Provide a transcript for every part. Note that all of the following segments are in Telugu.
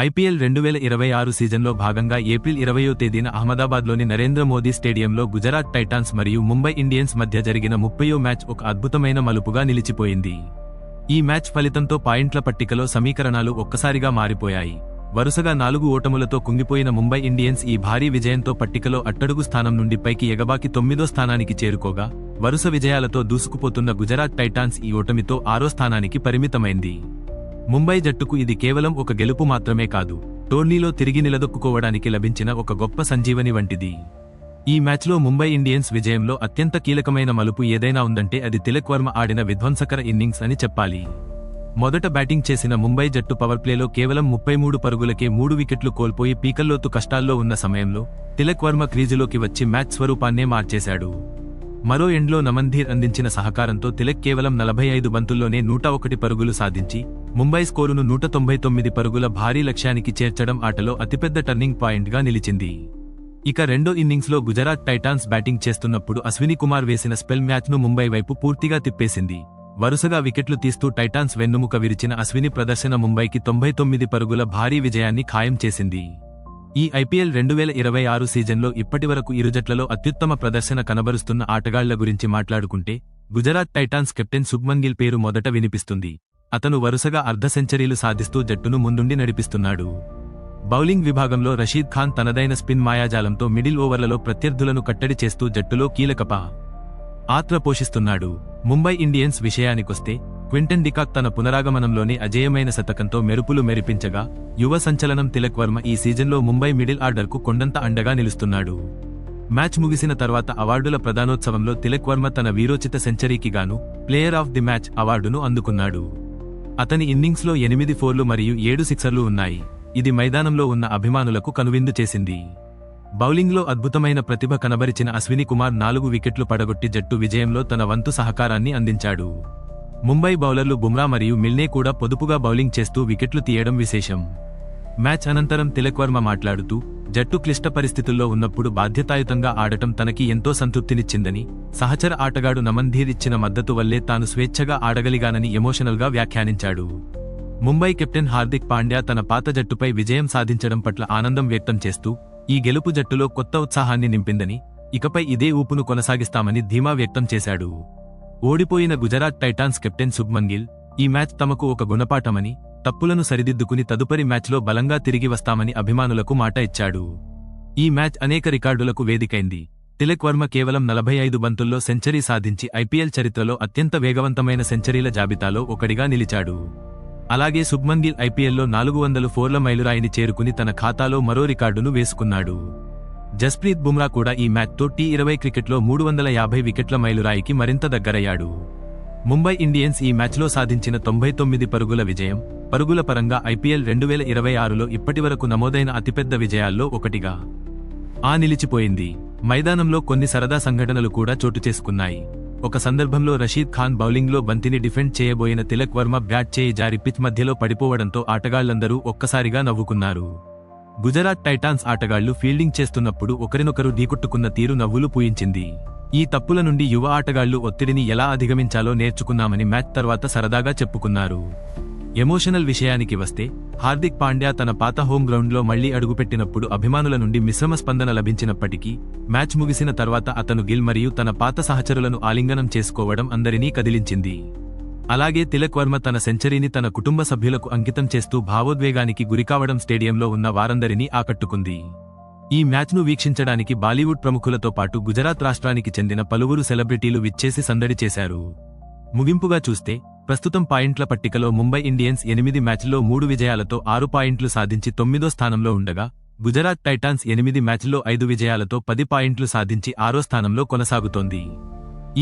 ఐపీఎల్ 2026 సీజన్లో భాగంగా ఏప్రిల్ 20వ తేదీన అహ్మదాబాద్లోని నరేంద్ర మోదీ స్టేడియంలో గుజరాత్ టైటాన్స్ మరియు ముంబై ఇండియన్స్ మధ్య జరిగిన 30వ మ్యాచ్ ఒక అద్భుతమైన మలుపుగా నిలిచిపోయింది. ఈ మ్యాచ్ ఫలితంతో పాయింట్ల పట్టికలో సమీకరణాలు ఒక్కసారిగా మారిపోయాయి. వరుసగా 4 ఓటములతో కుంగిపోయిన ముంబై ఇండియన్స్ ఈ భారీ విజయంతో పట్టికలో అట్టడుగు స్థానం నుండి పైకి ఎగబాకి 9వ స్థానానికి చేరుకోగా, వరుస విజయాలతో దూసుకుపోతున్న గుజరాత్ టైటాన్స్ ఈ ఓటమితో 6వ స్థానానికి పరిమితమైంది. ముంబై జట్టుకు ఇది కేవలం ఒక గెలుపు మాత్రమే కాదు, టోర్నీలో తిరిగి నిలదొక్కుకోవడానికి లభించిన ఒక గొప్ప సంజీవని వంటిది. ఈ మ్యాచ్లో ముంబై ఇండియన్స్ విజయంలో అత్యంత కీలకమైన మలుపు ఏదైనా ఉందంటే అది తిలక్ వర్మ ఆడిన విధ్వంసకర ఇన్నింగ్స్ అని చెప్పాలి. మొదట బ్యాటింగ్ చేసిన ముంబై జట్టు పవర్ ప్లేలో కేవలం 33 పరుగులకే 3 వికెట్లు కోల్పోయి పీకల్లోతు కష్టాల్లో ఉన్న సమయంలో తిలక్ వర్మ క్రీజులోకి వచ్చి మ్యాచ్ స్వరూపాన్నే మార్చేశాడు. మరో ఎండ్లో నమన్ధీర్ అందించిన సహకారంతో తిలక్ కేవలం 45 బంతుల్లోనే 101 పరుగులు సాధించి ముంబై స్కోరును 199 పరుగుల భారీ లక్ష్యానికి చేర్చడం ఆటలో అతిపెద్ద టర్నింగ్ పాయింట్గా నిలిచింది. ఇక రెండో ఇన్నింగ్స్లో గుజరాత్ టైటాన్స్ బ్యాటింగ్ చేస్తున్నప్పుడు అశ్విని కుమార్ వేసిన స్పెల్ మ్యాచ్ను ముంబై వైపు పూర్తిగా తిప్పేసింది. వరుసగా వికెట్లు తీస్తూ టైటాన్స్ వెన్నుముక విరిచిన అశ్విని ప్రదర్శన ముంబైకి 99 పరుగుల భారీ విజయాన్ని ఖాయం చేసింది. ఈ ఐపీఎల్ 2026 సీజన్లో ఇప్పటివరకు ఇరు జట్లలో అత్యుత్తమ ప్రదర్శన కనబరుస్తున్న ఆటగాళ్ల గురించి మాట్లాడుకుంటే గుజరాత్ టైటాన్స్ కెప్టెన్ శుభ్మన్ గిల్ పేరు మొదట వినిపిస్తుంది. అతను వరుసగా అర్ధ సెంచరీలు సాధిస్తూ జట్టును ముందుండి నడిపిస్తున్నాడు. బౌలింగ్ విభాగంలో రషీద్ ఖాన్ తనదైన స్పిన్ మాయాజాలంతో మిడిల్ ఓవర్లలో ప్రత్యర్థులను కట్టడి చేస్తూ జట్టులో కీలక పాత్ర పోషిస్తున్నాడు. ముంబై ఇండియన్స్ విషయానికొస్తే క్వింటన్ డికాక్ తన పునరాగమనంలోనే అజేయమైన శతకంతో మెరుపులు మెరిపించగా, యువ సంచలనం తిలక్ వర్మ ఈ సీజన్లో ముంబై మిడిల్ ఆర్డర్కు కొండంత అండగా నిలుస్తున్నాడు. మ్యాచ్ ముగిసిన తర్వాత అవార్డుల ప్రదానోత్సవంలో తిలక్ వర్మ తన వీరోచిత సెంచరీకి గాను ప్లేయర్ ఆఫ్ ది మ్యాచ్ అవార్డును అందుకున్నాడు. అతని ఇన్నింగ్స్లో 8 ఫోర్లు మరియు 7 సిక్సర్లు ఉన్నాయి. ఇది మైదానంలో ఉన్న అభిమానులకు కనువిందు చేసింది. బౌలింగ్లో అద్భుతమైన ప్రతిభ కనబరిచిన అశ్విని కుమార్ 4 వికెట్లు పడగొట్టి జట్టు విజయంలో తన వంతు సహకారాన్ని అందించాడు. ముంబై బౌలర్లు బుమ్రా మరియు మిల్నే కూడా పొదుపుగా బౌలింగ్ చేస్తూ వికెట్లు తీయడం విశేషం. మ్యాచ్ అనంతరం తిలక్ వర్మ మాట్లాడుతూ, జట్టు క్లిష్ట పరిస్థితుల్లో ఉన్నప్పుడు బాధ్యతాయుతంగా ఆడటం తనకి ఎంతో సంతృప్తినిచ్చిందని, సహచర ఆటగాడు నమన్ధీర్ ఇచ్చిన మద్దతు వల్లే తాను స్వేచ్ఛగా ఆడగలిగానని ఎమోషనల్గా వ్యాఖ్యానించాడు. ముంబై కెప్టెన్ హార్దిక్ పాండ్యా తన పాత జట్టుపై విజయం సాధించడం పట్ల ఆనందం వ్యక్తం చేస్తూ, ఈ గెలుపు జట్టులో కొత్త ఉత్సాహాన్ని నింపిందని, ఇకపై ఇదే ఊపును కొనసాగిస్తామని ధీమా వ్యక్తం చేశాడు. ఓడిపోయిన గుజరాత్ టైటాన్స్ కెప్టెన్ శుభ్మన్ గిల్, ఈ మ్యాచ్ తమకు ఒక గుణపాఠమని, తప్పులను సరిదిద్దుకుని తదుపరి మ్యాచ్లో బలంగా తిరిగి వస్తామని అభిమానులకు మాట ఇచ్చాడు. ఈ మ్యాచ్ అనేక రికార్డులకు వేదికైంది. తిలక్ వర్మ కేవలం 45 బంతుల్లో సెంచరీ సాధించి ఐపీఎల్ చరిత్రలో అత్యంత వేగవంతమైన సెంచరీల జాబితాలో ఒకడిగా నిలిచాడు. అలాగే శుభ్మన్ గిల్ ఐపీఎల్లో 400 ఫోర్ల మైలురాయిని చేరుకుని తన ఖాతాలో మరో రికార్డును వేసుకున్నాడు. జస్ప్రీత్ బుమ్రా కూడా ఈ మ్యాచ్తో టీ20 క్రికెట్లో 350 వికెట్ల మైలురాయికి మరింత దగ్గరయ్యాడు. ముంబై ఇండియన్స్ ఈ మ్యాచ్లో సాధించిన 99 పరుగుల విజయం, పరుగుల పరంగా ఐపీఎల్ 2026లో ఇప్పటివరకు నమోదైన అతిపెద్ద విజయాల్లో ఒకటిగా నిలిచిపోయింది. మైదానంలో కొన్ని సరదా సంఘటనలు కూడా చోటు చేసుకున్నాయి. ఒక సందర్భంలో రషీద్ ఖాన్ బౌలింగ్లో బంతిని డిఫెండ్ చేయబోయిన తిలక్ వర్మ బ్యాట్ చేయి జారి పిచ్ మధ్యలో పడిపోవడంతో ఆటగాళ్లందరూ ఒక్కసారిగా నవ్వుకున్నారు. గుజరాత్ టైటాన్స్ ఆటగాళ్లు ఫీల్డింగ్ చేస్తున్నప్పుడు ఒకరినొకరు ఢీకొట్టుకున్న తీరు నవ్వులు పూయించింది. ఈ తప్పుల నుండి యువ ఆటగాళ్లు ఒత్తిడిని ఎలా అధిగమించాలో నేర్చుకున్నామని మ్యాచ్ తర్వాత సరదాగా చెప్పుకున్నారు. ఎమోషనల్ విషయానికి వస్తే, హార్దిక్ పాండ్యా తన పాత హోమ్ గ్రౌండ్లో మళ్లీ అడుగుపెట్టినప్పుడు అభిమానుల నుండి మిశ్రమ స్పందన లభించినప్పటికీ, మ్యాచ్ ముగిసిన తర్వాత అతను గిల్ మరియు తన పాత సహచరులను ఆలింగనం చేసుకోవడం అందరినీ కదిలించింది. అలాగే తిలక్ వర్మ తన సెంచరీని తన కుటుంబ సభ్యులకు అంకితం చేస్తూ భావోద్వేగానికి గురికావడం స్టేడియంలో ఉన్న వారందరినీ ఆకట్టుకుంది. ఈ మ్యాచ్ను వీక్షించడానికి బాలీవుడ్ ప్రముఖులతో పాటు గుజరాత్ రాష్ట్రానికి చెందిన పలువురు సెలబ్రిటీలు విచ్చేసి సందడి చేశారు. ముగింపుగా చూస్తే, ప్రస్తుతం పాయింట్ల పట్టికలో ముంబై ఇండియన్స్ 8 మ్యాచ్ల్లో 3 విజయాలతో 6 పాయింట్లు సాధించి 9వ స్థానంలో ఉండగా, గుజరాత్ టైటాన్స్ 8 మ్యాచ్ల్లో 5 విజయాలతో 10 పాయింట్లు సాధించి 6వ స్థానంలో కొనసాగుతోంది.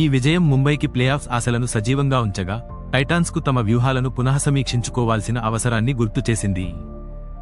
ఈ విజయం ముంబైకి ప్లేఆఫ్స్ ఆశలను సజీవంగా ఉంచగా, టైటాన్స్కు తమ వ్యూహాలను పునఃసమీక్షించుకోవాల్సిన అవసరాన్ని గుర్తు చేసింది.